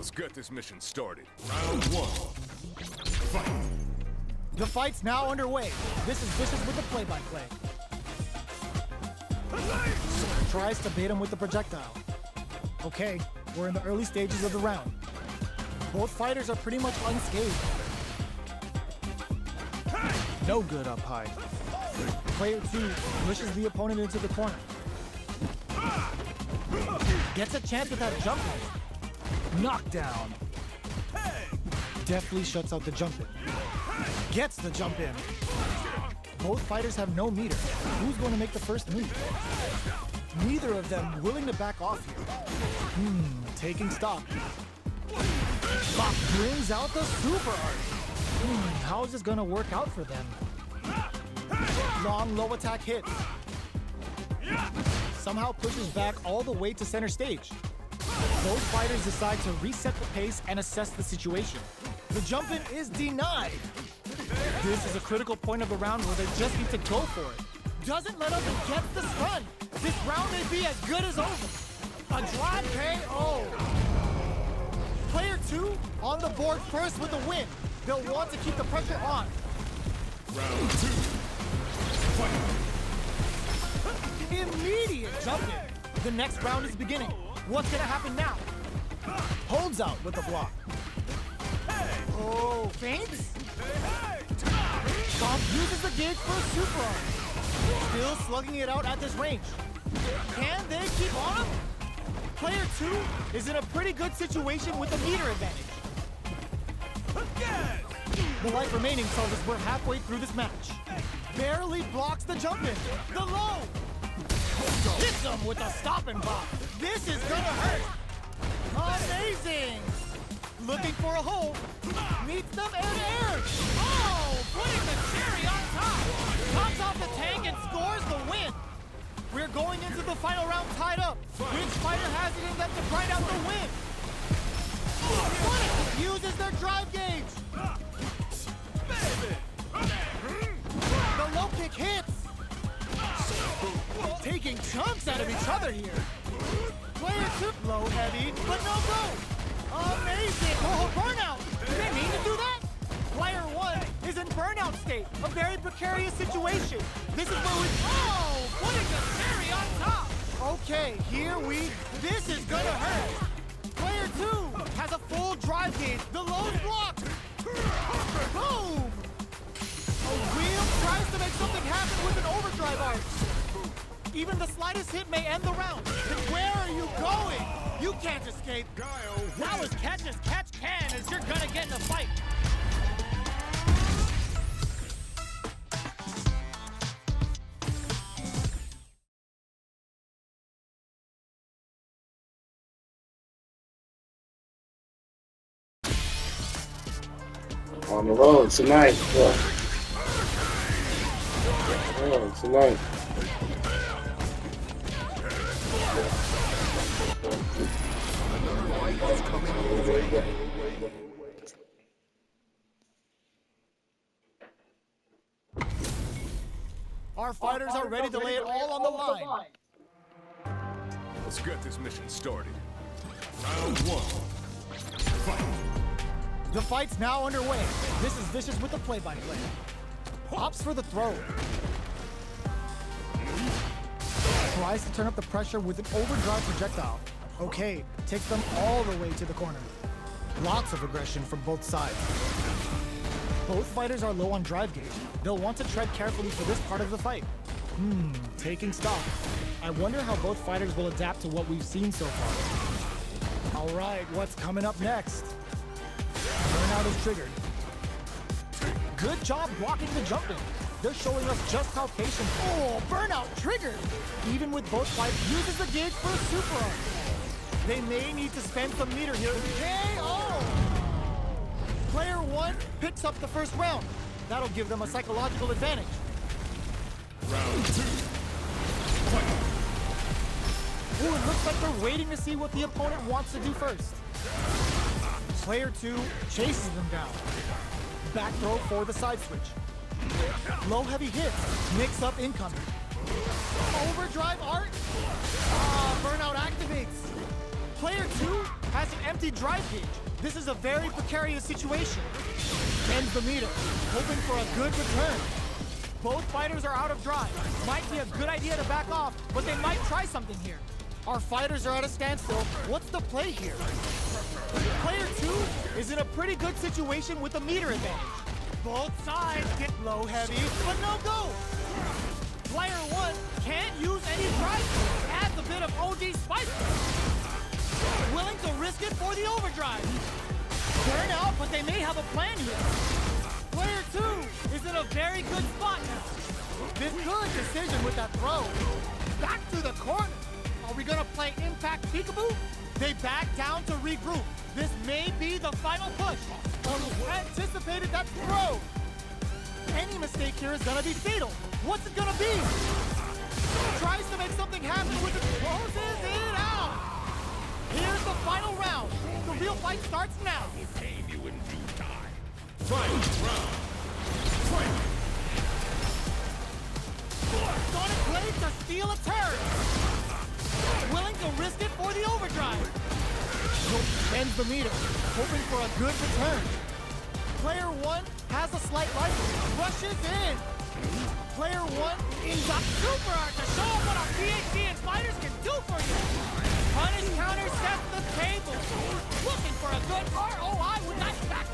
Let's get this mission started. Round one. Fight. The fight's now underway. This is Vicious with the play-by-play. Tries to bait him with the projectile. Okay, we're in the early stages of the round. Both fighters are pretty much unscathed. No good up high. Player 2 pushes the opponent into the corner. Gets a chance with that jump in. Knockdown. Deftly shuts out the jump in. Gets the jump in. Both fighters have no meter. Who's going to make the first move? Neither of them willing to back off here. Taking stock. Bop brings out the super art. How is this going to work out for them? Long low attack hits. Somehow pushes back all the way to center stage. Both fighters decide to reset the pace and assess the situation. The jump in is denied. This is a critical point of the round where they just need to go for it. Doesn't let up and gets the stun. This round may be as good as over. A drive KO. Player 2 on the board first with a win. They'll want to keep the pressure on. Round two. Fight. Immediate jump in. The next round is beginning. What's gonna happen now? Holds out with the block. Oh, feints? Bomb uses the gauge for a super arm. Still slugging it out at this range. Can they keep on him? Player 2 is in a pretty good situation with a meter advantage. The life remaining tells us we're halfway through this match. Barely blocks the jump in. The low. Hits him with a stop and bop. This is gonna hurt. Amazing. Looking for a hole. Meets them air-to-air. Oh, putting the cherry on top. Pops off the tank and scores the win. We're going into the final round tied up. Which fighter has it in them to grind out the win? Uses their drive gauge. The low kick hits. Taking chunks out of each other here. Player 2 low heavy, but no go. Amazing! Oh, burnout! Did they mean to do that? Player 1 is in burnout state, a very precarious situation. This is where we... Oh! Putting the cherry on top! Okay, this is gonna hurt. Player 2 has a full drive gauge. The low's blocked. Boom! A wheel tries to make something happen with an overdrive arc. Even the slightest hit may end the round. Then where are you going? You can't escape. Now as catch can as you're gonna get in a fight. On the road tonight. Tonight. Our fighters are ready to lay it all on the line. Let's get this mission started. Round one. Fight. The fight's now underway. This is Vicious with the play-by-play. Opts for the throw. Tries to turn up the pressure with an overdrive projectile. Okay, takes them all the way to the corner. Lots of aggression from both sides. Both fighters are low on drive gauge. They'll want to tread carefully for this part of the fight. Taking stock. I wonder how both fighters will adapt to what we've seen so far. All right, what's coming up next? Burnout is triggered. Good job blocking the jump in. They're showing us just how patient. Oh, burnout triggered. Even with both fighters, uses the gauge for a super arm. They may need to spend some meter here. KO! Player 1 picks up the first round. That'll give them a psychological advantage. Round two. Fight. Ooh, it looks like they're waiting to see what the opponent wants to do first. Player 2 chases them down. Back throw for the side switch. Low heavy hits, mix up incoming. Overdrive art. Burnout activates. Player 2 has has an empty drive gauge. This is a very precarious situation. Ends the meter, hoping for a good return. Both fighters are out of drive. Might be a good idea to back off, but they might try something here. Our fighters are at a standstill. What's the play here? Player 2 is in a pretty good situation with a meter advantage. Both sides get low heavy, but no go. Player 1 can't use any drive. Adds a bit of OD spice. Willing to risk it for the overdrive. Burn out, but they may have a plan here. Player 2 is in a very good spot now. This good decision with that throw. Back to the corner. Are we gonna play Impact Peekaboo? They back down to regroup. This may be the final push. Anticipated that throw. Any mistake here is gonna be fatal. What's it gonna be? Tries to make something happen with it. Closes it out. Here's the final round. The real fight starts now. Tame you in due time. Fight round. Fight. Sonic Blade to steal a turn. Willing to risk it for the overdrive. Ends the meter, hoping for a good return. Player 1 has a slight rifle, rushes in. Player 1 is a super art to show what our PhD and fighters can do for you. Punish counter sets the table. Looking for a good ROI with that back.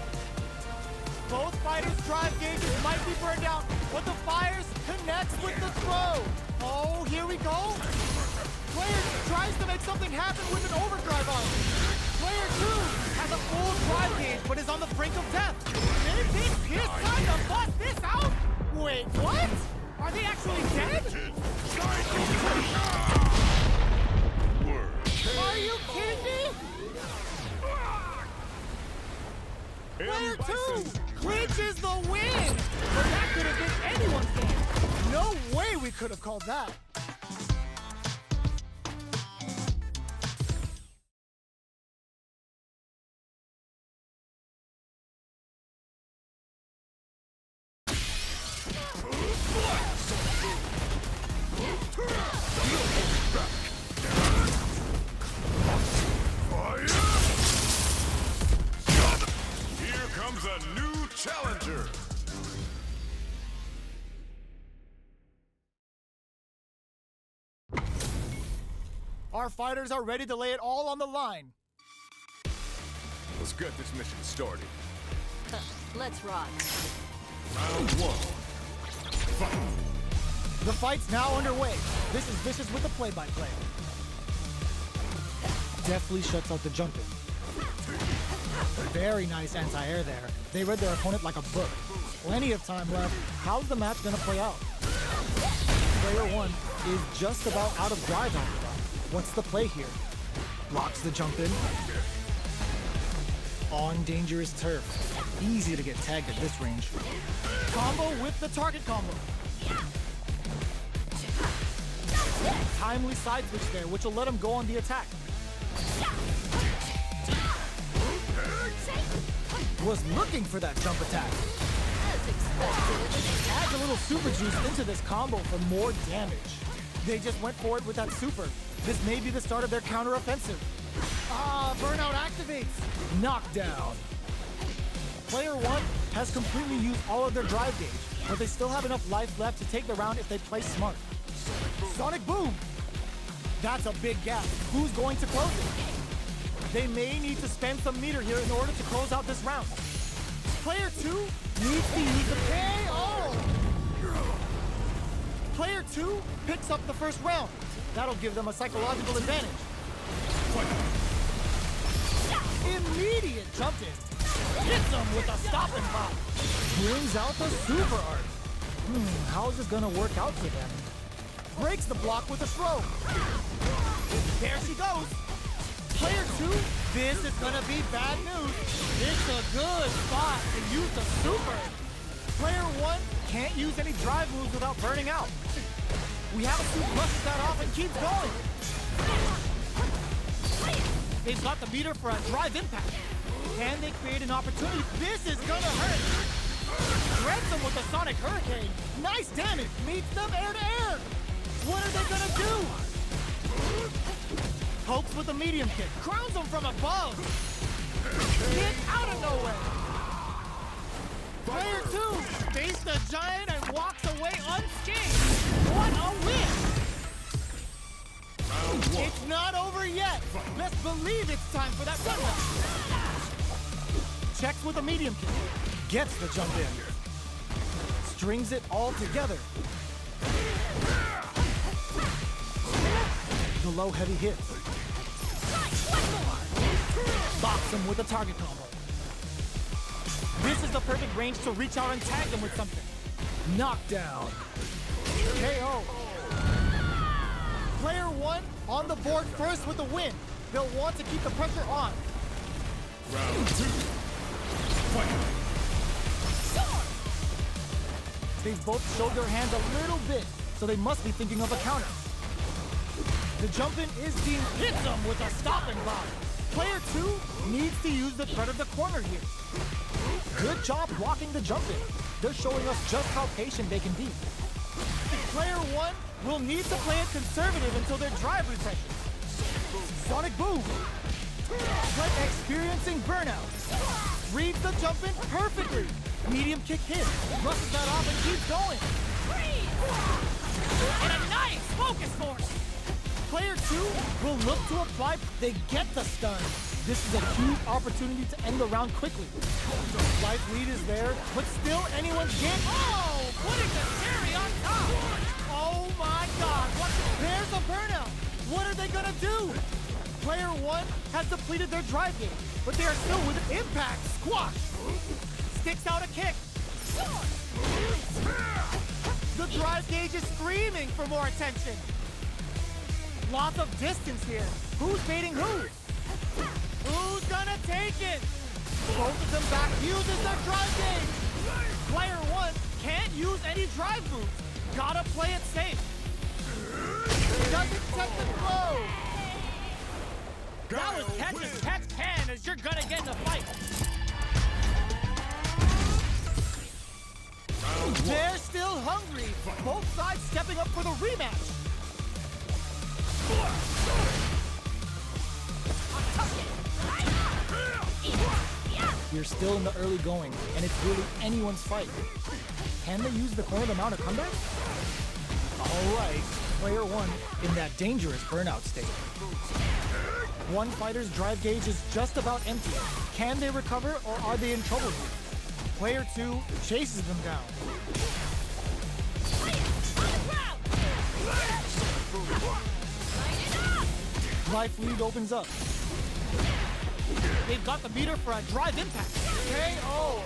Both fighters' drive gauges might be burned out, but the fires connects with the throw. Oh, here we go. Player tries to make something happen with an overdrive arm. Player 2 has a full drive gauge, but is on the brink of death. Maybe Pierce time to bust this out? Wait, what? Are they actually dead? Are you kidding me? Player 2 clinches the win! But that could have been anyone's game. No way we could have called that. Here comes a new challenger. Our fighters are ready to lay it all on the line. Let's get this mission started. Let's rock. Round 1. Fight. The fight's now underway. This is Vicious with the play-by-play. Deftly shuts out the jumping. Very nice anti-air there. They read their opponent like a book. Plenty of time left. How's the match gonna play out? Player 1 is just about out of drive on it. What's the play here? Blocks the jump in. On dangerous turf. Easy to get tagged at this range. Combo with the target combo. Timely side switch there, which will let him go on the attack. Was looking for that jump attack. As expected. Adds a little super juice into this combo for more damage. They just went for it with that super. This may be the start of their counter-offensive. Burnout activates. Knockdown. Player 1 has completely used all of their drive gauge, but they still have enough life left to take the round if they play smart. Sonic Boom! That's a big gap. Who's going to close it? They may need to spend some meter here in order to close out this round. Player 2 needs to use the KO! Player 2 picks up the first round. That'll give them a psychological advantage. Immediate jump in. Hits them with a stop and pop. Brings out the super art. How is this gonna work out for them? Breaks the block with a throw. There she goes. Player 2, this is gonna be bad news. It's a good spot to use the super. Player 1 can't use any drive moves without burning out. We have a suit brushes that off and keeps going. They've got the meter for a drive impact. Can they create an opportunity? This is gonna hurt. Threads them with the Sonic Hurricane. Nice damage. Meets them air to air. What are they gonna do? Pokes with a medium kick. Crowns him from above. Kick out of nowhere. Player 2 faced the giant and walks away unscathed. What a win! It's not over yet. Best believe it's time for that run. Checks with a medium kick. Gets the jump in. Strings it all together. The low heavy hits. Box him with a target combo. This is the perfect range to reach out and tag them with something. Knockdown. KO. Player 1 on the board first with the win. They'll want to keep the pressure on. Round 2. Fight. They've both showed their hand a little bit, so they must be thinking of a counter. The jump-in is being hit them with a stopping block. Player 2 needs to use the threat of the corner here. Good job blocking the jump-in. They're showing us just how patient they can be. Player 1 will need to play it conservative until their drive refreshes. Sonic Boom. But experiencing burnout. Reads the jump-in perfectly. Medium kick hit. Brushes that off and keeps going. And a nice focus force. Player 2 will look to apply. They get the stun. This is a huge opportunity to end the round quickly. Life lead is there, but still anyone's game. Oh, putting the cherry on top. Oh my God, there's a burnout. What are they gonna do? Player 1 has depleted their drive game, but they are still with impact. Squash. Sticks out a kick. The drive gauge is screaming for more attention. Lots of distance here. Who's baiting who? Who's gonna take it? Both of them back uses their drive gauge. Player 1 can't use any drive moves. Gotta play it safe. Doesn't set the throw. That was catch as catch can as you're gonna get in a fight. They're still hungry. Both sides stepping up for the rematch. You're still in the early going, and it's really anyone's fight. Can they use the corner to mount a comeback? All right, player 1 in that dangerous burnout state. One fighter's drive gauge is just about empty. Can they recover, or are they in trouble here? Player 2 chases them down. Life lead opens up. They've got the meter for a drive impact. KO.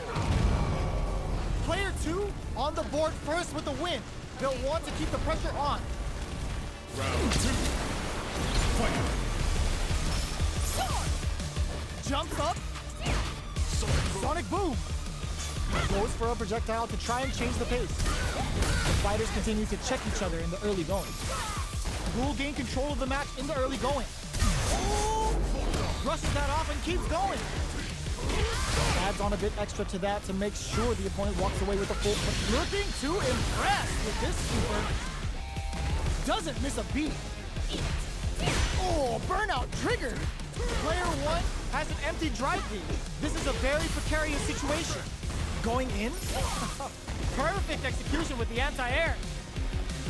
Player 2 on the board first with the win. They'll want to keep the pressure on. Round 2. Fight. Jumps up. Sonic Boom. Goes for a projectile to try and change the pace. The fighters continue to check each other in the early going. Will gain control of the match in the early going. Rushes that off and keeps going. Adds on a bit extra to that to make sure the opponent walks away with a full punch. Looking to impress with this super. Doesn't miss a beat. Oh, burnout triggered. Player 1 has an empty drive gauge. This is a very precarious situation. Going in? Perfect execution with the anti-air.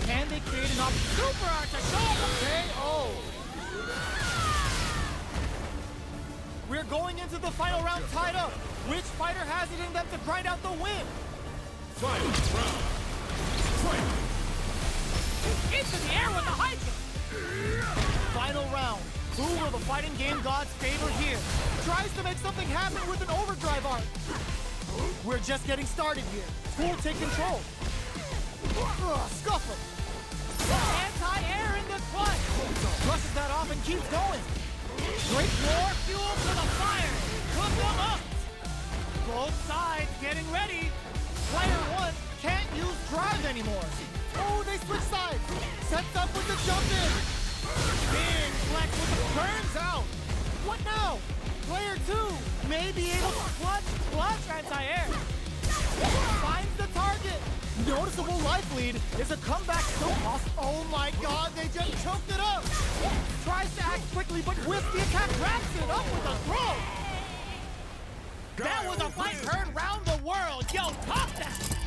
Can they create an super art to show up a KO? We're going into the final round tied up. Which fighter has it in them to grind out the win? Final round. Fight. Into the air with the high kick. Final round. Who will the fighting game gods favor here? Tries to make something happen with an overdrive art. We're just getting started here. Who will take control? Scuffle. Anti-air in this one. Brushes that off and keeps going. Great more fuel for the fire. Cook them up. Both sides getting ready. Player 1 can't use drive anymore. Oh, they switch sides. Sets up with the jump in. Big flex with the burns out. What now? Player 2 may be able to clutch anti-air. Finds the target. Noticeable life lead. Is a comeback still possible? Oh my god, they just choked it up! Tries to act quickly, but with the attack, wraps it up with a throw! That was a fight heard round the world! Yo, top that!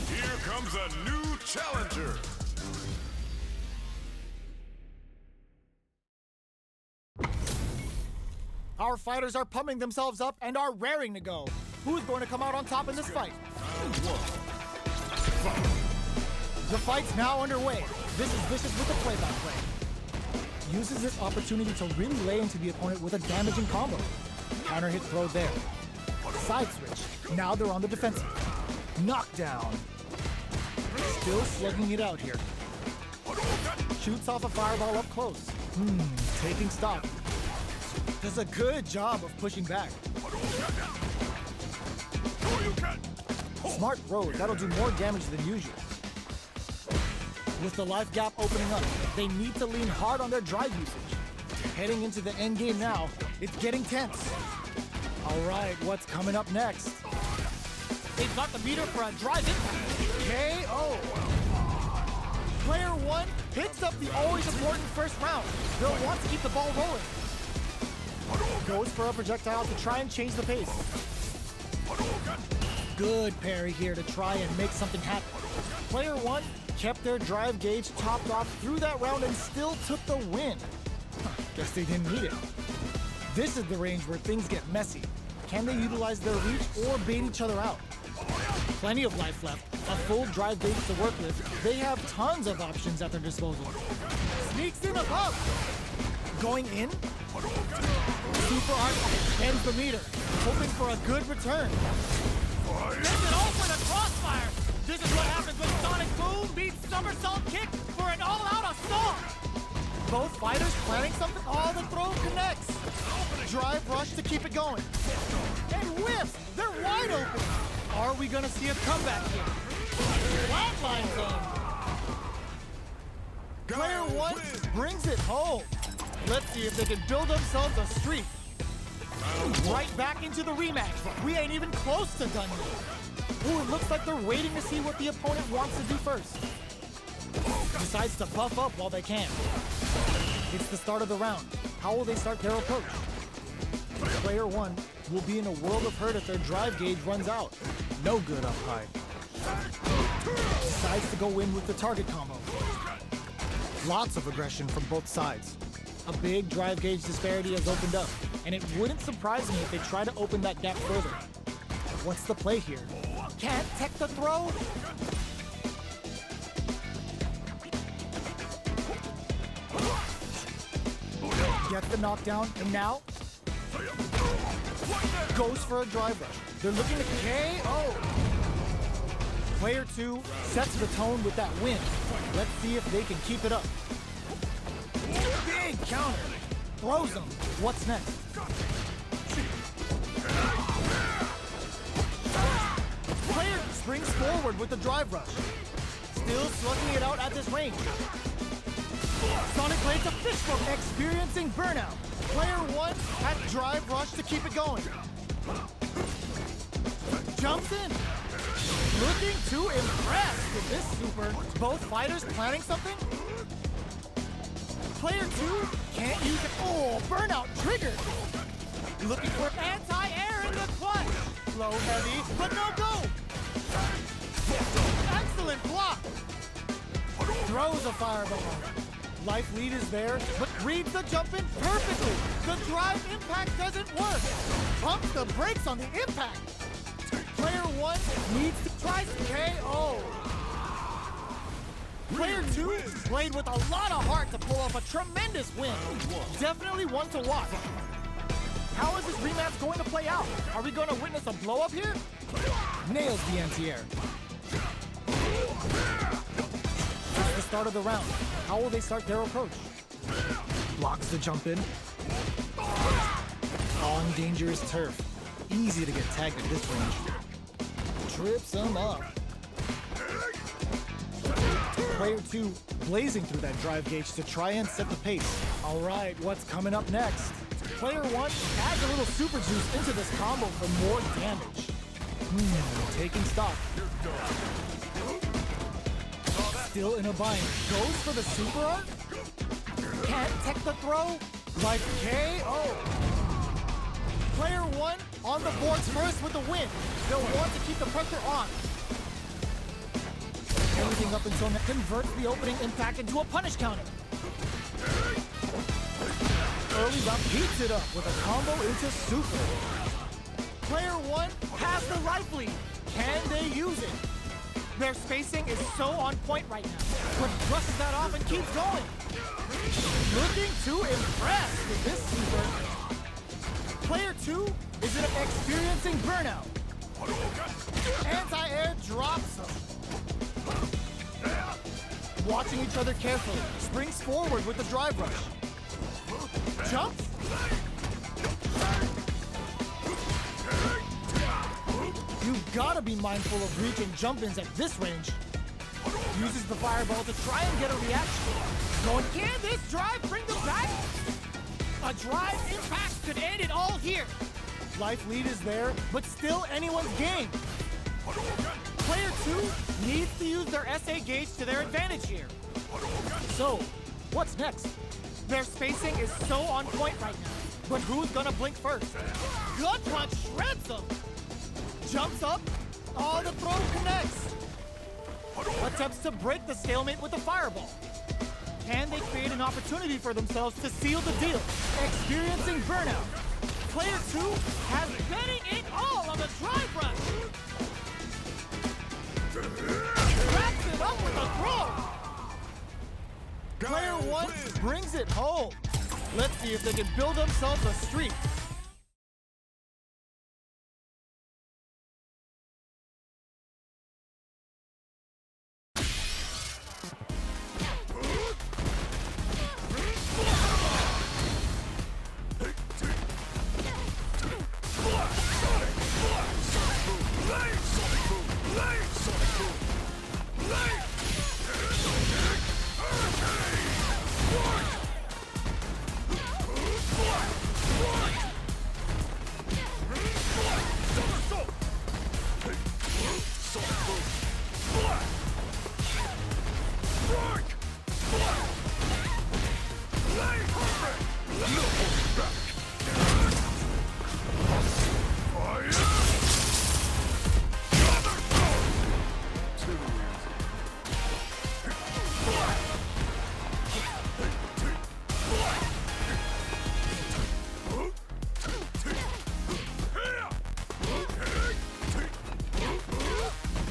Here comes a new challenger. Our fighters are pumping themselves up and are raring to go. Who's going to come out on top in this fight? The fight's now underway. This is Vicious with the play-by-play. Uses this opportunity to really lay into the opponent with a damaging combo. Counter hit throw there. Side switch. Now they're on the defensive. Knockdown. Still slugging it out here. Shoots off a fireball up close. Taking stock. Does a good job of pushing back. Smart throw, that'll do more damage than usual. With the life gap opening up, they need to lean hard on their drive usage. Heading into the end game now, it's getting tense. All right, what's coming up next? They've got the meter for a drive impact. KO. Player one picks up the always important first round. They'll want to keep the ball rolling. Goes for a projectile to try and change the pace. Good parry here to try and make something happen. Player one kept their drive gauge topped off through that round and still took the win. Guess they didn't need it. This is the range where things get messy. Can they utilize their reach or bait each other out? Plenty of life left, a full drive gauge to work with. They have tons of options at their disposal. Sneaks in above. Going in. Super Art ends the meter, hoping for a good return. Gets it all for the crossfire. This is what happens when Sonic Boom beats Somersault Kick for an all-out assault. Both fighters planning something. Oh, the throw connects. Drive rush to keep it going. And whiffs. They're wide open. Are we gonna see a comeback here? Flatline zone. Player one brings it home. Let's see if they can build themselves a streak. Right back into the rematch. We ain't even close to done yet. Ooh, it looks like they're waiting to see what the opponent wants to do first. Decides to buff up while they can. It's the start of the round. How will they start their approach? Player one will be in a world of hurt if their drive gauge runs out. No good up high. Decides to go in with the target combo. Lots of aggression from both sides. A big drive gauge disparity has opened up, and it wouldn't surprise me if they try to open that gap further. What's the play here? Can't tech the throw? Gets the knockdown, and now goes for a drive rush. They're looking to KO. Player two sets the tone with that win. Let's see if they can keep it up. Big counter. Throws them. What's next? Player springs forward with the drive rush. Still slugging it out at this range. Sonic Blade's a fishhook, experiencing burnout. Player one at drive rush to keep it going. Jumps in. Looking to impress with this super. Both fighters planning something? Player 2 can't use it. Oh, burnout triggered. Looking for anti-air in the clutch. Low heavy, but no go. Excellent block. Throws a fireball. Life lead is there, but reads the jump in perfectly. The drive impact doesn't work. Pumps the brakes on the impact. Player 1 needs to try KO. Player 2 played with a lot of heart to pull off a tremendous win. Definitely one to watch. How is this rematch going to play out? Are we going to witness a blow-up here? Nails the anti-air. It's the start of the round. How will they start their approach? Blocks the jump in. On dangerous turf. Easy to get tagged at this range. Trips him up. Player 2 blazing through that drive gauge to try and set the pace. All right, what's coming up next? Player 1 adds a little super juice into this combo for more damage. Taking stock. Still in a bind. Goes for the super art. Can't tech the throw. Like KO. Player 1 on the boards first with the win. They'll want to keep the pressure on. Everything up until now converts the opening impact into a punish counter. Early round heats it up with a combo into super. Player 1 has the life lead. Can they use it? Their spacing is so on point right now, but brushes that off and keeps going. Looking to impress with this super. Player 2 is experiencing burnout. Anti-air drops him. Watching each other carefully, springs forward with the drive rush. Jumps. You've got to be mindful of reaching jump-ins at this range. Uses the fireball to try and get a reaction. Going, can this drive bring them back? A drive impact could end it all here. Life lead is there, but still anyone's game. Player 2 needs to use their SA gauge to their advantage here. So, what's next? Their spacing is so on point right now, but who's gonna blink first? Gut punch shreds them. Jumps up, oh, the throw connects. Attempts to break the stalemate with the fireball. Can they create an opportunity for themselves to seal the deal? Experiencing burnout. Player 2 has betting it all on the drive rush. Wraps it up with a throw. Player 1 brings it home. Let's see if they can build themselves a streak.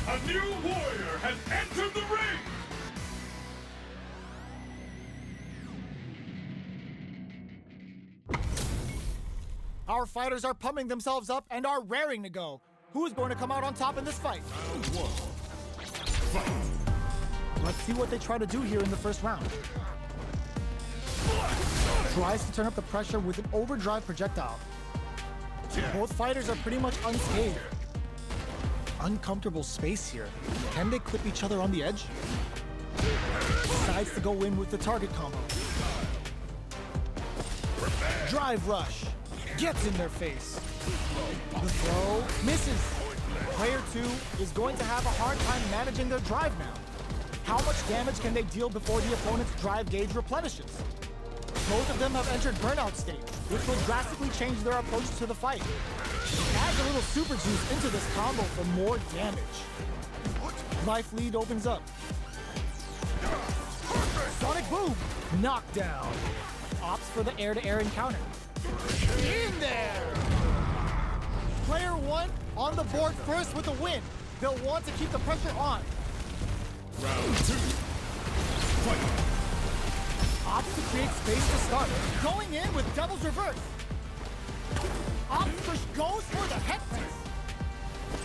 A new warrior has entered the ring! Our fighters are pumping themselves up and are raring to go. Who's going to come out on top in this fight? Let's see what they try to do here in the first round. Tries to turn up the pressure with an overdrive projectile. Both fighters are pretty much unscathed. Uncomfortable space here. Can they clip each other on the edge? Decides to go in with the target combo. Drive rush. Gets in their face. The throw misses. Player 2 is going to have a hard time managing their drive now. How much damage can they deal before the opponent's drive gauge replenishes? Both of them have entered burnout state, which will drastically change their approach to the fight. Adds a little super juice into this combo for more damage. Life lead opens up. Sonic Boom! Knockdown. Opts for the air-to-air encounter. In there! Player 1 on the board first with a win. They'll want to keep the pressure on. Round 2. Fight. Opts to create space to start. Going in with Devil's Reverse. Opts push goes for the head press.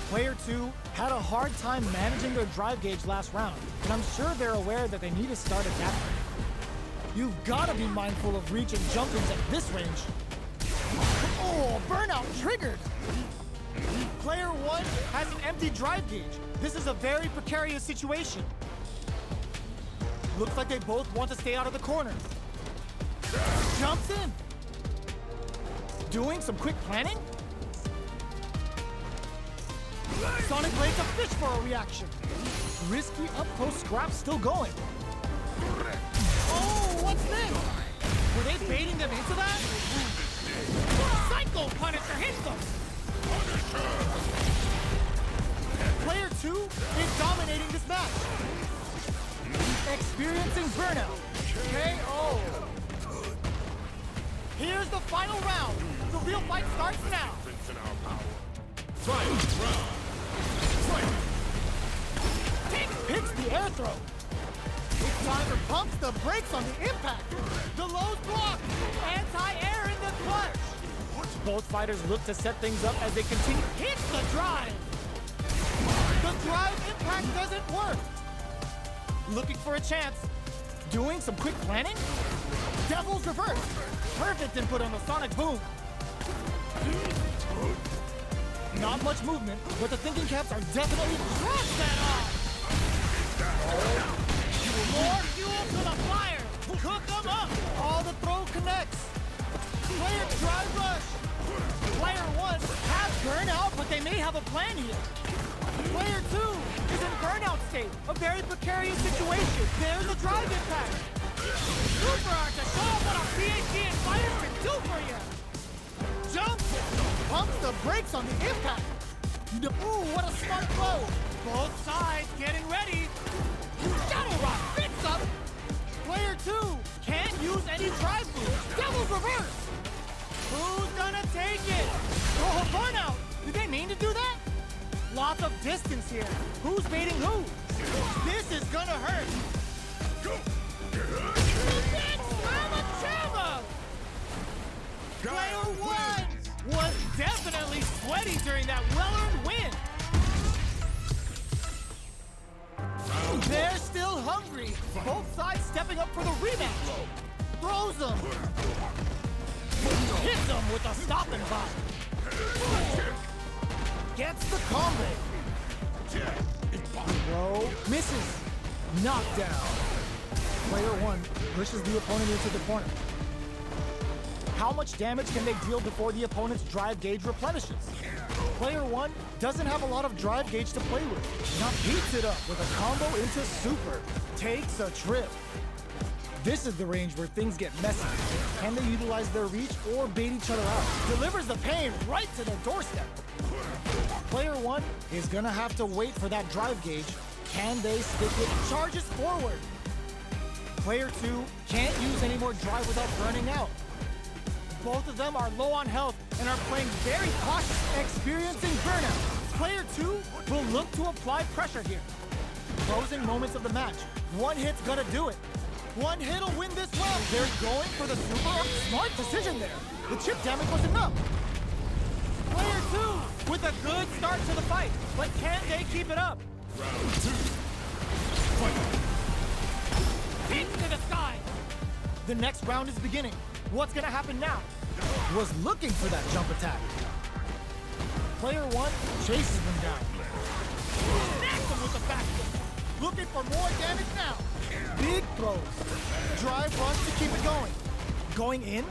Player 2 had a hard time managing their drive gauge last round, and I'm sure they're aware that they need to start adapting. You've got to be mindful of reach and jump-ins at this range. Oh, burnout triggered! Player 1 has an empty drive gauge. This is a very precarious situation. Looks like they both want to stay out of the corner. Jumps in. Doing some quick planning? Sonic Blade's a fish for a reaction. Risky up-close scrap still going. Oh, what's this? Were they baiting them into that? Psycho Punisher hits them! Player 2 is dominating this match. Experiencing burnout. KO. Here's the final round. The real fight starts now. Fight. Round. Fight. Hits the air throw. It's time for pumps the brakes on the impact. The lows block. Anti-air in the clutch. Both fighters look to set things up as they continue. Hits the drive. The drive impact doesn't work. Looking for a chance. Doing some quick planning. Devil's Reverse. Perfect input on the Sonic Boom. Not much movement, but the thinking caps are definitely cross that off. More fuel to the fire. Cook them up. All the throw connects. Player drive rush. Player 1 has burnout, but they may have a plan here. Player 2 is in burnout state, a very precarious situation. There's a drive impact. Super Art to show off what a PhD and fighters can do for you. Jump, pumps the brakes on the impact. Ooh, what a smart blow. Both sides getting ready. Shadow Rock picks up. Player 2 can't use any drive moves. Devil's Reverse. Who's gonna take it? Oh, burnout. Did they mean to do that? Lots of distance here. Who's baiting who? This is gonna hurt. Big Mama Chama! Player 1 was definitely sweaty during that well-earned win. They're still hungry. Both sides stepping up for the rematch. Throws them. Hits them with a stopping block. Gets the combo. Bro misses. Knockdown. Player 1 pushes the opponent into the corner. How much damage can they deal before the opponent's drive gauge replenishes? Player 1 doesn't have a lot of drive gauge to play with. Now heats it up with a combo into super. Takes a trip. This is the range where things get messy. Can they utilize their reach or bait each other out? Delivers the pain right to their doorstep. Player 1 is gonna have to wait for that drive gauge. Can they stick it? Charges forward. Player 2 can't use any more drive without burning out. Both of them are low on health and are playing very cautious, experiencing burnout. Player 2 will look to apply pressure here. Closing moments of the match. One hit's gonna do it. One hit'll win this round. They're going for the super. Smart decision there. The chip damage was enough. Player 2 with a good start to the fight, but can they keep it up? Round 2. Fight. Into the sky. The next round is beginning. What's gonna happen now? Was looking for that jump attack. Player 1 chases them down. Snacks them with the back foot. Looking for more damage now. Big throws. Drive runs to keep it going. Going in.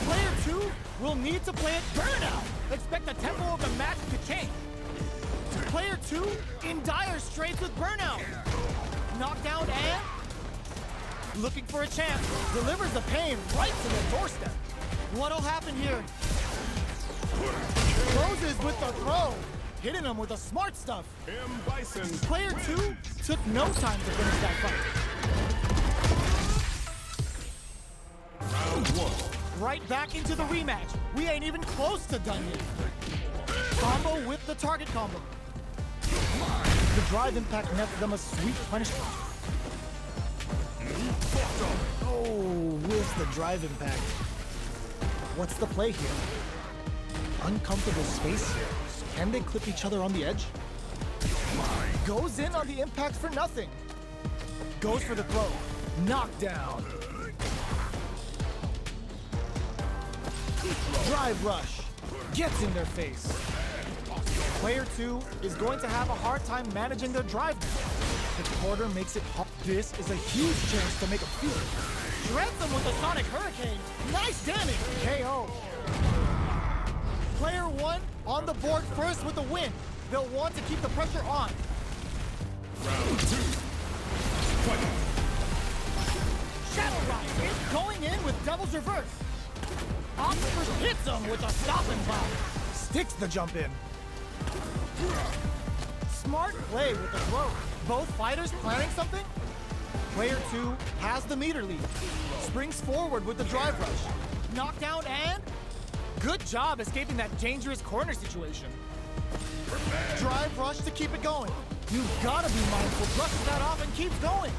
Player 2 will need to play it burnout. Expect the tempo of the match to change. Player 2 in dire straits with burnout. Knockdown and looking for a chance, delivers the pain right to their doorstep. What'll happen here? Closes with the throw, hitting him with the smart stuff. M. Bison. Player 2 took no time to finish that fight. Round 1. Right back into the rematch. We ain't even close to done yet. Combo with the target combo. The drive impact nets them a sweet punishment. Oh, with the drive impact. What's the play here? Uncomfortable space here. Can they clip each other on the edge? Goes in on the impact for nothing. Goes for the throw. Knockdown. Drive rush. Gets in their face. Player 2 is going to have a hard time managing their drive now. The quarter makes it hot. This is a huge chance to make a field. Shreds them with a Sonic Hurricane. Nice damage. KO. Player 1 on the board first with the win. They'll want to keep the pressure on. Round 2. Fight. Shadow Ride is going in with Devil's Reverse. Optimus hits him with a stop and pop. Sticks the jump in. Smart play with the throw. Both fighters planning something? Player 2 has the meter lead. Springs forward with the drive rush. Knockdown and... good job escaping that dangerous corner situation. Drive rush to keep it going. You've got to be mindful, brushes that off and keeps going.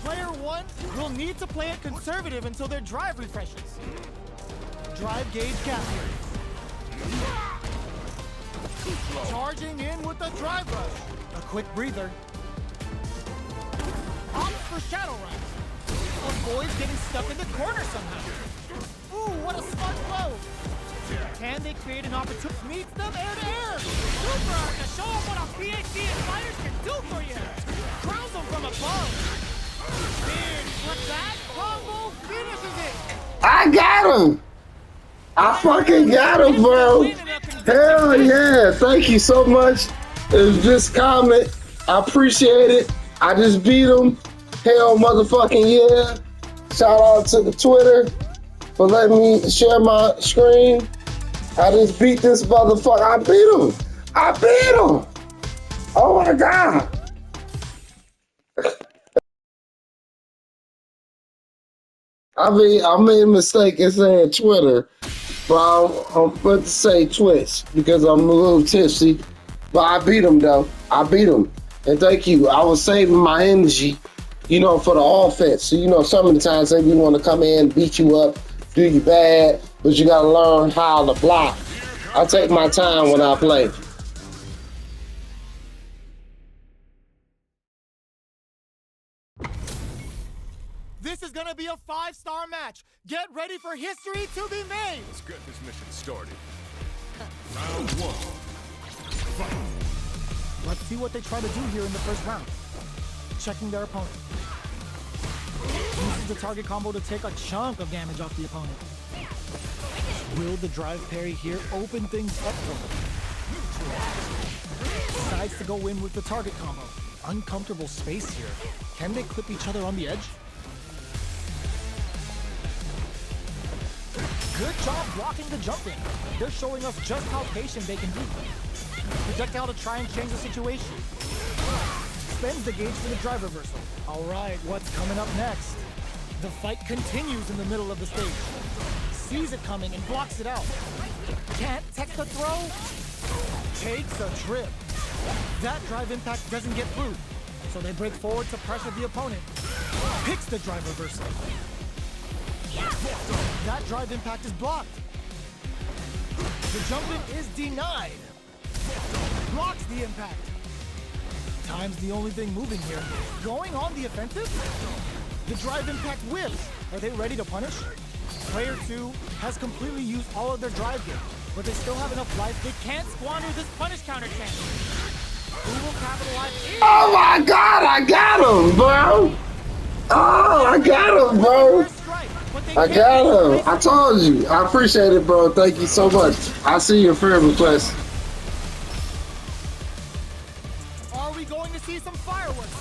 Player 1 will need to play it conservative until their drive refreshes. Drive gauge gap here. Charging in with the drive rush. A quick breather. Opts for Shadow Ride. Avoids getting stuck in the corner somehow. Ooh, what a smart blow. Can they create an opportunity? Meets them air to air. Super to show them what a PhD and fighters can do for you. Crowns them from above. Big with that combo finishes it. I got him. I fucking got him, bro. Hell yeah. Thank you so much. It was just comment. I appreciate it. I just beat him. Hell motherfucking yeah. Shout out to the Twitter for letting me share my screen. I just beat this motherfucker. I beat him. I beat him. Oh my God. I mean, I made a mistake in saying Twitter, but I'm about to say Twitch because I'm a little tipsy. But I beat him though. I beat him. And thank you. I was saving my energy, you know, for the offense. So, you know, some of the times they want to come in, beat you up, do you bad, but you got to learn how to block. I take my time when I play. This is gonna be a 5-star match. Get ready for history to be made. Let's get this mission started. Round 1. Fight. Let's see what they try to do here in the first round. Checking their opponent. Uses the target combo to take a chunk of damage off the opponent. Will the drive parry here open things up for them? Decides to go in with the target combo. Uncomfortable space here. Can they clip each other on the edge? Good job blocking the jump in. They're showing us just how patient they can be. Projectile to try and change the situation. Spends the gauge for the drive reversal. All right, what's coming up next? The fight continues in the middle of the stage. Sees it coming and blocks it out. Can't tech the throw. Takes a trip. That drive impact doesn't get through, so they break forward to pressure the opponent. Picks the drive reversal. That drive impact is blocked. The jump in is denied. Blocks the impact. Time's the only thing moving here. Going on the offensive? The drive impact whips. Are they ready to punish? Player 2 has completely used all of their drive gear, but they still have enough life. They can't squander this punish counter chance. Who will capitalize? Oh my God, I got him, bro. Oh, I got him, bro. I got him. I told you. I appreciate it, bro. Thank you so much. I see your friend request. Are we going to see some fireworks?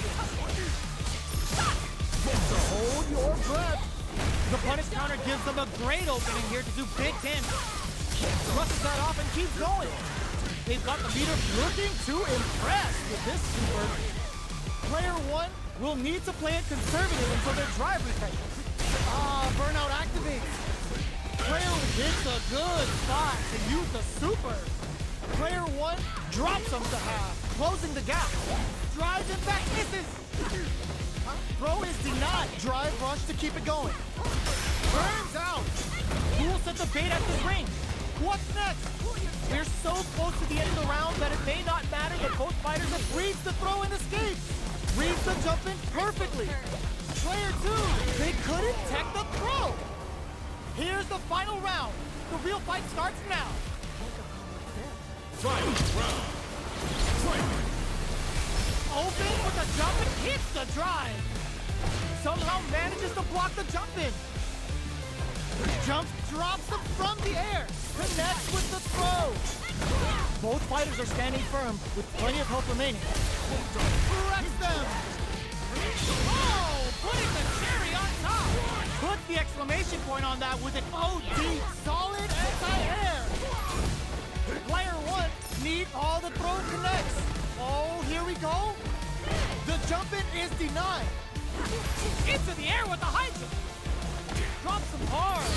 punish counter gives them a great opening here to do big damage. Brushes that off and keeps going. They've got the meter looking to impress with this super. Player 1 will need to play it conservative until their drive refreshes. Burnout activates. Player hits a good spot to use the super. Player 1 drops him to half, closing the gap. Drives it back, misses. Throw is denied. Drive rush to keep it going. Burns out. Who will set the bait at this range? What's next? We're so close to the end of the round that it may not matter that both fighters have reads the throw and escapes. Reads the jump in perfectly. Player 2, they couldn't tech the throw. Here's the final round. The real fight starts now. Final round. Fight. Open with a jump and hits the drive. Somehow manages to block the jump in. Jumps, drops them from the air. Connects with the throw. Both fighters are standing firm with plenty of health remaining. Wrecks them. Oh, putting the cherry on top. Put the exclamation point on that with an OD solid anti-air. Player 1 needs all the throw connects. Oh, here we go. The jump in is denied. Into the air with the high jump. Drops him hard.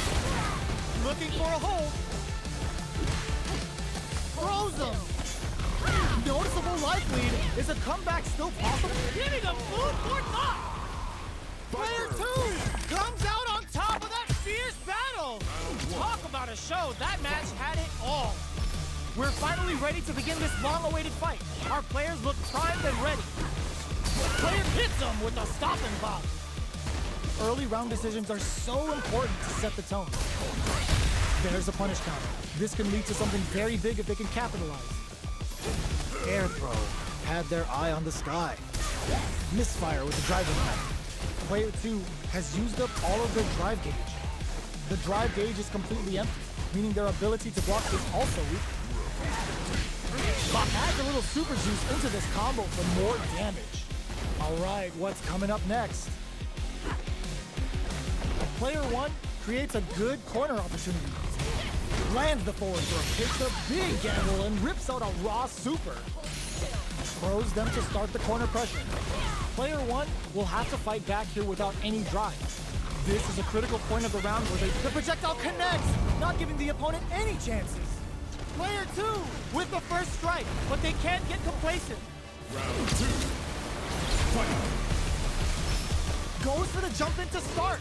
Looking for a hold. Throws him. Noticeable life lead. Is a comeback still possible? Giving him food for thought. Player 2 comes out on top of that fierce battle. Talk about a show. That match had it all. We're finally ready to begin this long-awaited fight. Our players look primed and ready. Player hits him with a stop and pop. Early round decisions are so important to set the tone. There's a punish counter. This can lead to something very big if they can capitalize. Air throw. Had their eye on the sky. Misfire with the driving attack. Player 2 has used up all of their drive gauge. The drive gauge is completely empty, meaning their ability to block is also weak. But adds a little super juice into this combo for more damage. Alright, what's coming up next? Player 1 creates a good corner opportunity. Lands the forward throw, takes a big gamble, and rips out a raw super. Throws them to start the corner pressure. Player 1 will have to fight back here without any drive. This is a critical point of the round where the projectile connects, not giving the opponent any chances. Player 2 with the first strike, but they can't get complacent. Round 2. Fight. Goes for the jump in to start.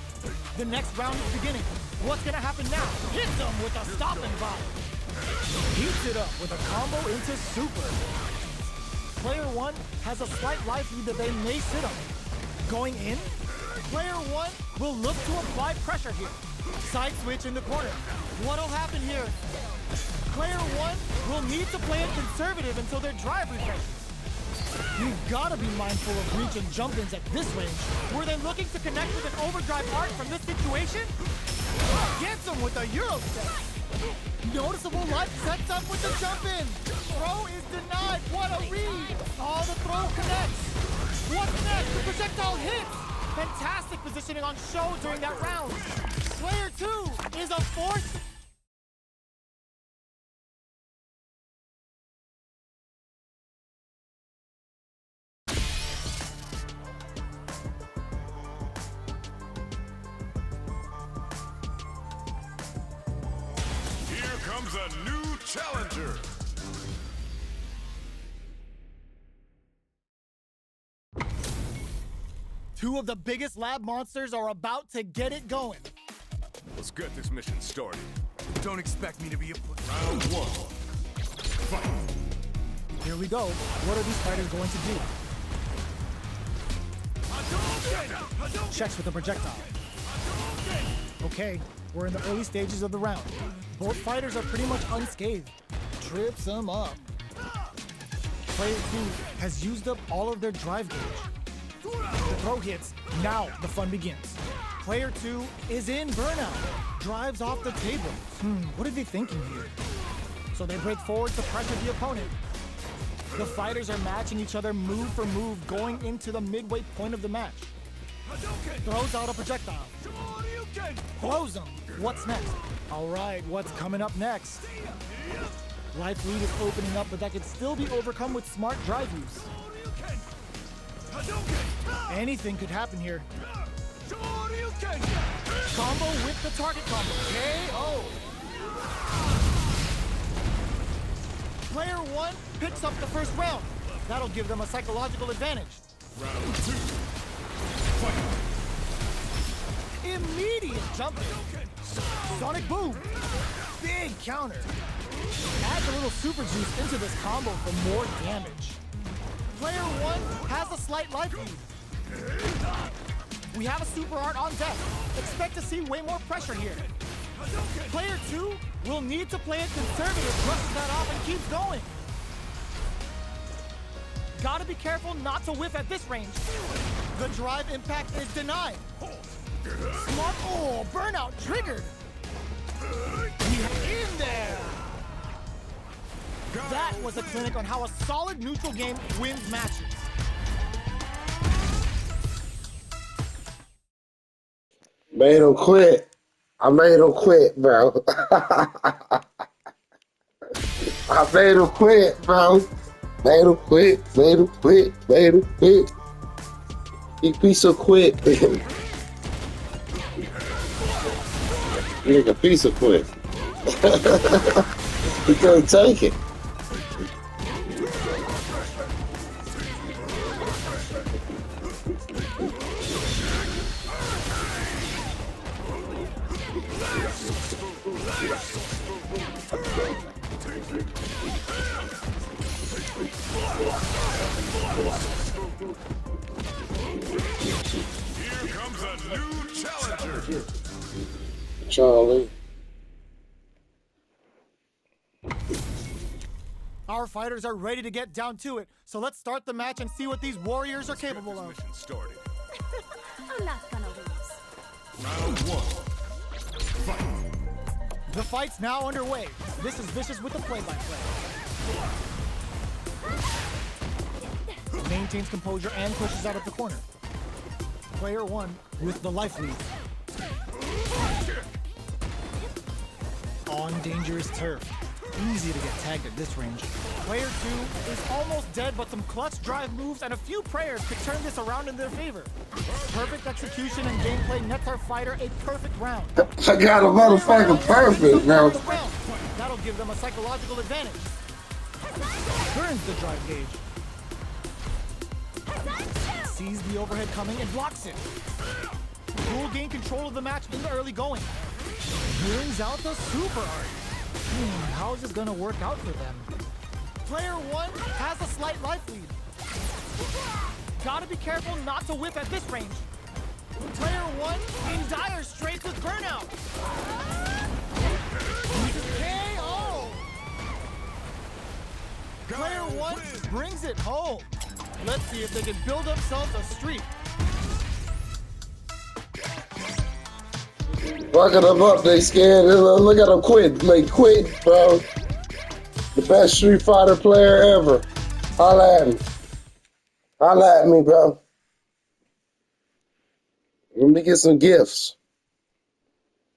The next round is beginning. What's gonna happen now? Hits him with a stop and pop. Heats it up with a combo into super. Player 1 has a slight life lead that they may sit on. Going in, Player 1 will look to apply pressure here. Side switch in the corner. What'll happen here? Player 1 will need to play it conservative until their drive refreshes. You've got to be mindful of reach and jump-ins at this range. Were they looking to connect with an overdrive arc from this situation? Gets him with a Euro step. Noticeable life sets up with the jump-in. Throw is denied. What a read. All the throw connects. What's next? The projectile hits. Fantastic positioning on show during that round. Player 2 is a force. Here comes a new challenger. Two of the biggest lab monsters are about to get it going. Let's get this mission started. Don't expect me to be a... Round 1. Fight. Here we go. What are these fighters going to do? Checks with the projectile. Okay, we're in the early stages of the round. Both fighters are pretty much unscathed. Trips them up. Player 2 has used up all of their drive gauge. The throw hits. Now the fun begins. Player 2 is in burnout. Drives off the table. What are they thinking here? So they break forward to pressure the opponent. The fighters are matching each other move for move going into the midway point of the match. Throws out a projectile. Throws him. What's next? All right, what's coming up next? Life lead is opening up, but that can still be overcome with smart drive use. Anything could happen here. Combo with the target combo. KO. Player 1 picks up the first round. That'll give them a psychological advantage. Round 2. Immediate jumping. Sonic boom. Big counter. Adds a little super juice into this combo for more damage. Player 1 has a slight life lead. We have a super art on deck. Expect to see way more pressure here. Player 2 will need to play it conservative, brushes that off and keeps going. Gotta be careful not to whiff at this range. The drive impact is denied. Smart, oh, burnout triggered. In there. That was a clinic on how a solid neutral game wins matches. Made him quit. I made him quit, bro. I made him quit, bro. Made him quit. Made him quit. Made him quit. He piece of quit. Nigga, piece of quit. He couldn't take it. Here comes a new challenger. Charlie. Our fighters are ready to get down to it, so let's start the match and see what these warriors are capable of. Mission started. I'm not gonna lose. Round 1. Fight. The fight's now underway. This is Vicious with the play-by-play. Maintains composure and pushes out of the corner. Player 1 with the life lead. On dangerous turf. Easy to get tagged at this range. Player 2 is almost dead, but some clutch drive moves and a few prayers could turn this around in their favor. Perfect execution and gameplay nets our fighter a perfect round. I got a motherfucking perfect, bro. That'll give them a psychological advantage. Turns the drive gauge. Sees the overhead coming and blocks it. Will gain control of the match in the early going. Brings out the super art. How is this gonna work out for them? Player 1 has a slight life lead. Gotta be careful not to whip at this range. Player 1 in dire straits with burnout. KO! Player 1 brings it home. Let's see if they can build themselves a streak. Fucking them up, they scared. Look at them quit. They quit, bro. The best Street Fighter player ever. Holla at me. Holla at me, bro. Let me get some gifts.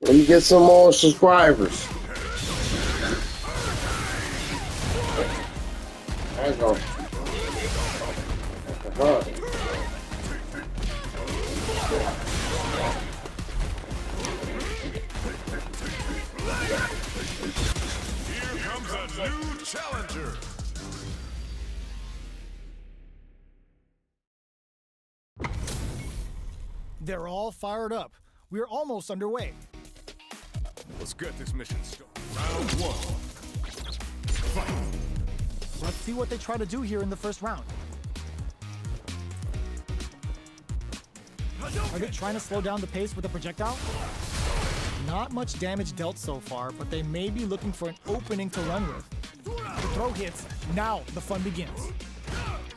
Let me get some more subscribers. There you go. Here comes a new challenger. They're all fired up. We're almost underway. Let's get this mission started. Round 1. Fight. Let's see what they try to do here in the first round. Are they trying to slow down the pace with a projectile? Not much damage dealt so far, but they may be looking for an opening to run with. The throw hits. Now the fun begins.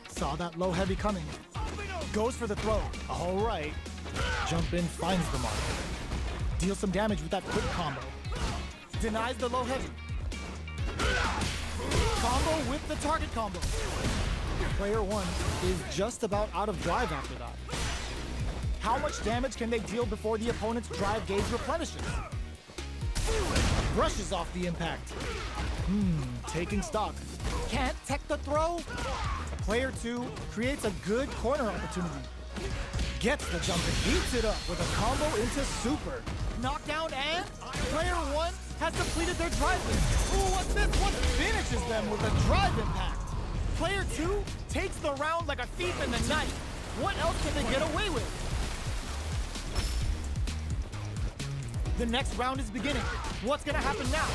Saw that low heavy coming. Goes for the throw. All right. Jump in, finds the mark. Deals some damage with that quick combo. Denies the low heavy. Combo with the target combo. Player 1 is just about out of drive after that. How much damage can they deal before the opponent's drive gauge replenishes? Brushes off the impact. Taking stock. Can't tech the throw? Player 2 creates a good corner opportunity. Gets the jump and beats it up with a combo into super. Knockdown and player 1 has depleted their drive link. Ooh, what's this? One finishes them with a drive impact. Player 2 takes the round like a thief in the night. What else can they get away with? The next round is beginning. What's gonna happen now?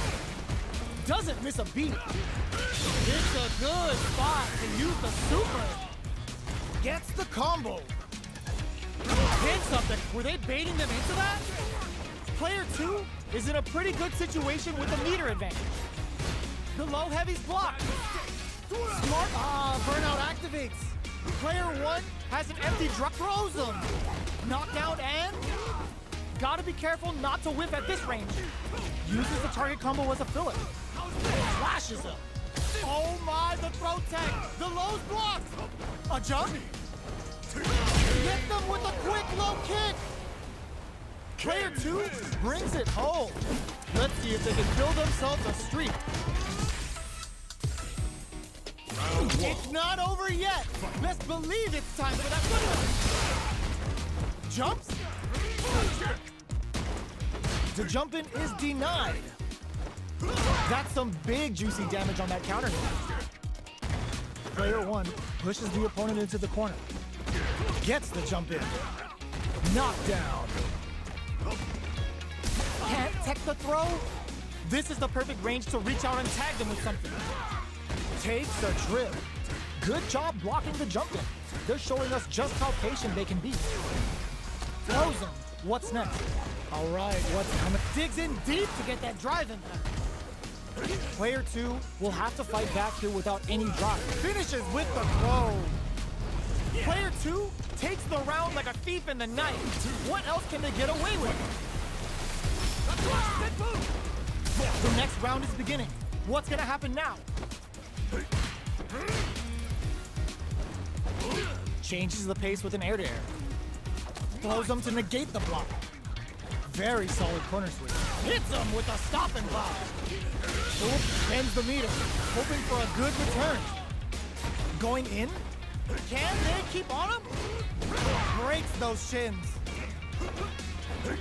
Doesn't miss a beat. It's a good spot to use the super. Gets the combo. Hit something. Were they baiting them into that? Player 2 is in a pretty good situation with a meter advantage. The low heavy's blocked. Smart burnout activates. Player 1 has an empty drop, throws him. Knockdown and gotta be careful not to whiff at this range. Uses the target combo as a filler. Flashes him. Oh my, the throw tech. The low's blocked. A jump. Get them with a quick low kick. Player 2 brings it home. Let's see if they can build themselves a streak. It's not over yet. Best believe it's time for that one. Jumps. The jump in is denied. That's some big juicy damage on that counter hit. Player 1 pushes the opponent into the corner. Gets the jump in. Knockdown. Can't tech the throw? This is the perfect range to reach out and tag them with something. Takes a trip. Good job blocking the jump in. They're showing us just how patient they can be. Throws him. What's next? All right, what's coming? Digs in deep to get that drive impact. Player 2 will have to fight back here without any drive. Finishes with the throw. Player 2 takes the round like a thief in the night. What else can they get away with? The next round is beginning. What's gonna happen now? Changes the pace with an air-to-air. Throws them to negate the block. Very solid corner switch. Hits him with a stop and block. Bends the meter, hoping for a good return. Going in? Can they keep on him? Breaks those shins.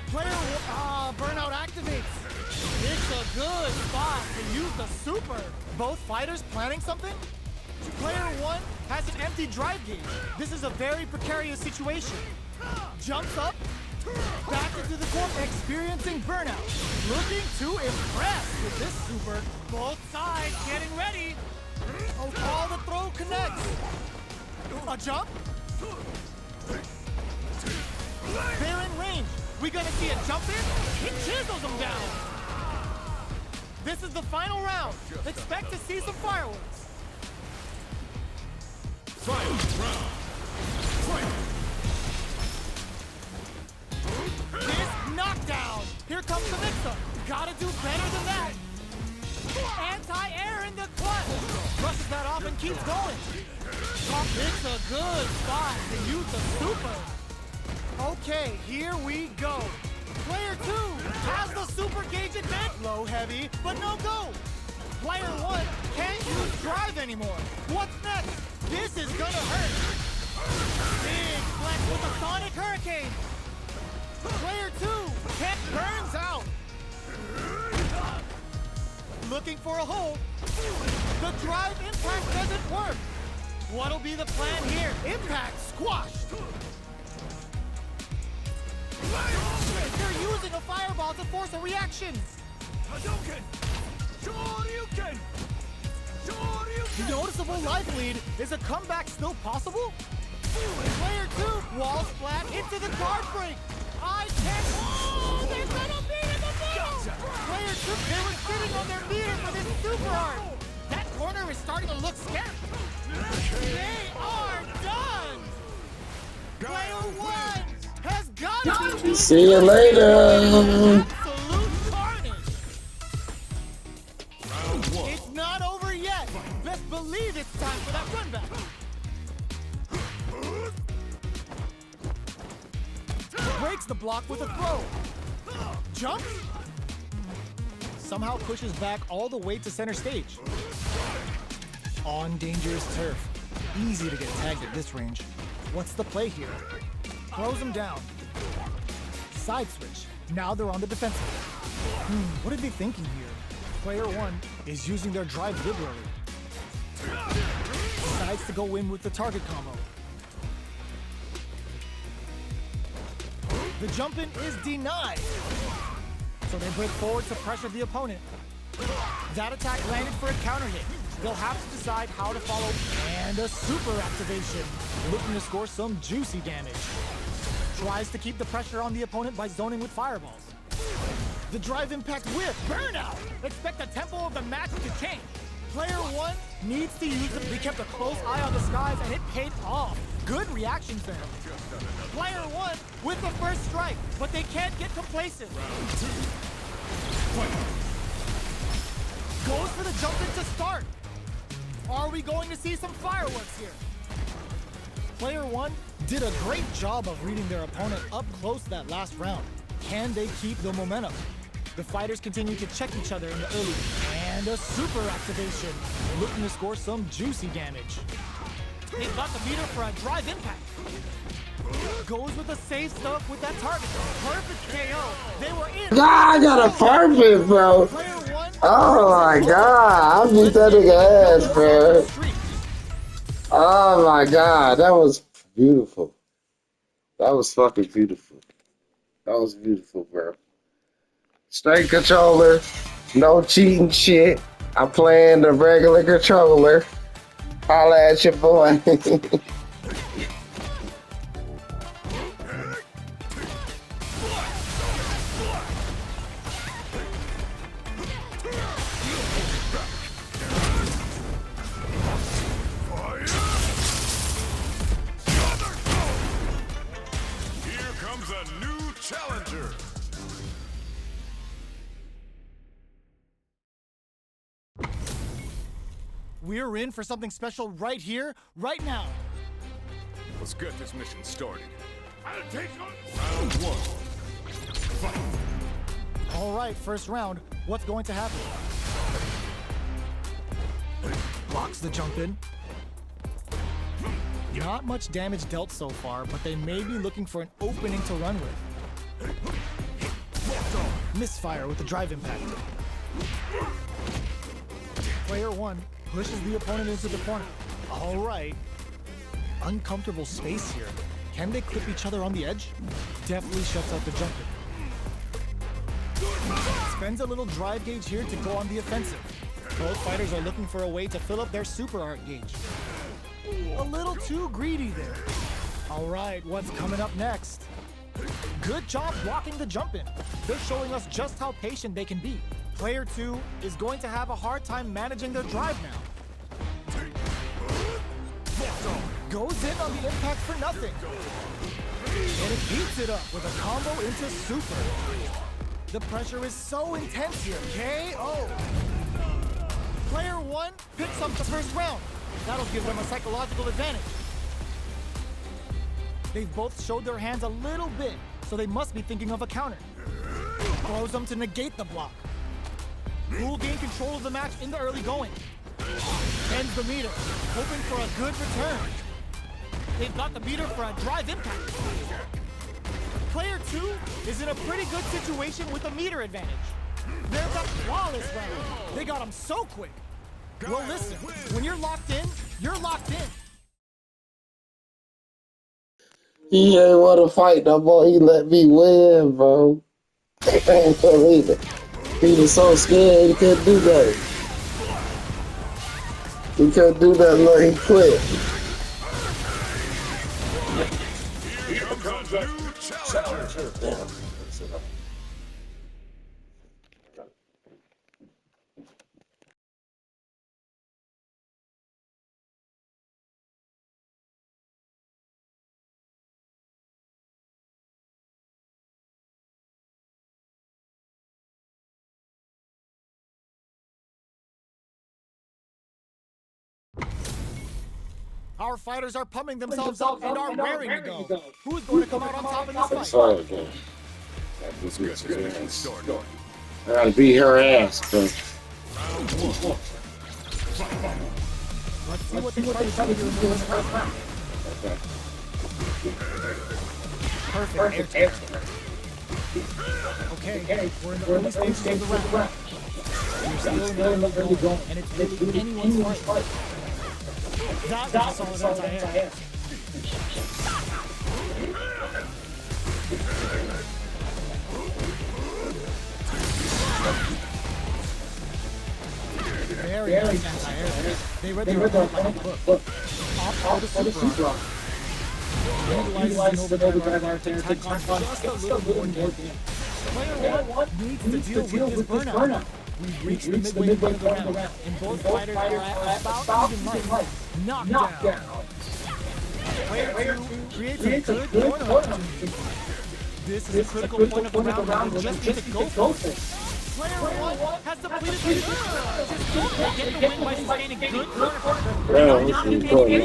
Player burnout activates. It's a good spot to use the super. Both fighters planning something? Player 1 has an empty drive gauge. This is a very precarious situation. Jumps up, back into the corner, experiencing burnout. Looking to impress with this super. Both sides getting ready. Oh, all the throw connects. A jump. They're in range. We gonna see a jump in? He chisels them down. This is the final round. Expect to see some fireworks. Final round. Fight! This knockdown. Here comes the mix-up. Gotta do better than that. Anti-air in the clutch. Brushes that off and keeps going. It's a good spot to use the super. Okay, here we go. Player 2 has the super gauge advantage. Low heavy, but no go. Player 1 can't use drive anymore. What's next? This is gonna hurt. Big flex with a sonic hurricane. Player 2 burns out. Looking for a hole. The drive impact doesn't work. What'll be the plan here? Impact squashed. They're using a fireball to force a reaction. Hadouken! Shoryuken! Shoryuken! Noticeable life lead. Is a comeback still possible? Player 2 wall splat into the guard break. I can't. Oh, they're gonna be in the middle. Player 2, they were sitting on their meter for this super art. That corner is starting to look scary. They are done. Player 1 has got to be. See you later. Absolute carnage. Round 1. It's not over yet. Best believe it's time for that run back. breaks the block with a throw. Jumps. Somehow pushes back all the way to center stage. On dangerous turf. Easy to get tagged at this range. What's the play here? Throws him down. Side switch. Now they're on the defensive. What are they thinking here? Player one is using their drive liberally. Decides to go in with the target combo. The jump in is denied. So they break forward to pressure the opponent. That attack landed for a counter hit. They'll have to decide how to follow. And a super activation. Looking to score some juicy damage. Tries to keep the pressure on the opponent by zoning with fireballs. The drive impact whip. Burnout! Expect the tempo of the match to change. Player one needs to use them. They kept a close eye on the skies and it paid off. Good reactions there. Player one with the first strike, but they can't get complacent. Goes for the jump in to start. Are we going to see some fireworks here? Player one did a great job of reading their opponent up close that last round. Can they keep the momentum? The fighters continue to check each other in the early. And a super activation. Looking to score some juicy damage. They've got the meter for a drive impact. Goes with the safe stuff with that target. Perfect KO. They were in. God, I got a perfect, bro. Player one. Oh my God, I beat that nigga ass, bro. Oh my God, that was beautiful. That was fucking beautiful. That was beautiful, bro. Straight controller, no cheating shit. I'm playing the regular controller. Holla at your boy. Here comes a new challenger. We're in for something special right here, right now. Let's get this mission started. I'll take on round one. Fight. All right, first round. What's going to happen? Blocks the jump in. Not much damage dealt so far, but they may be looking for an opening to run with. Misfire with the drive impact. Player one pushes the opponent into the corner. All right. Uncomfortable space here. Can they clip each other on the edge? Definitely shuts out the jump in. Spends a little drive gauge here to go on the offensive. Both fighters are looking for a way to fill up their super art gauge. A little too greedy there. All right, what's coming up next? Good job blocking the jump in. They're showing us just how patient they can be. Player two is going to have a hard time managing their drive now. Goes in on the impact for nothing. And it beats it up with a combo into super. The pressure is so intense here. KO. Player one picks up the first round. That'll give them a psychological advantage. They've both showed their hands a little bit, so they must be thinking of a counter. Throws them to negate the block. Who'll gain control of the match in the early going. Ends the meter, hoping for a good return. They've got the meter for a drive impact. Player two is in a pretty good situation with a meter advantage. They're the flawless round. They got him so quick. Well, listen, when you're locked in, you're locked in. He ain't want to fight no more. He let me win, bro. I can't believe it. He was so scared he couldn't do that. He couldn't do that until he quit. Here comes a new challenger. Our fighters are pumping themselves up and are raring to go. Who's going to come out on top in this fight? Sorry, guys. Let's get this mission started. I gotta beat her ass, bro. Let's see what they try to do here in the first round. Perfect air tag. Okay, we're in the early stages of the round. We're still in the early going, and it's really anyone's fight. That was a solid anti-air. Very nice anti-air. They read the opponent like a book. Off for the super arm. Utilizes an overdrive arm to tack on just a little more damage. Player 1 needs to deal with this burnout. We've reached the midway point of the round, and both fighters are at about even life. Knockdown. Player 2 creates a good corner opportunity. This is a critical point of the round, and just needs to go for it. Player 1 has depleted the turn. Just don't get the win by sustaining good corner. Yeah, this is good, man.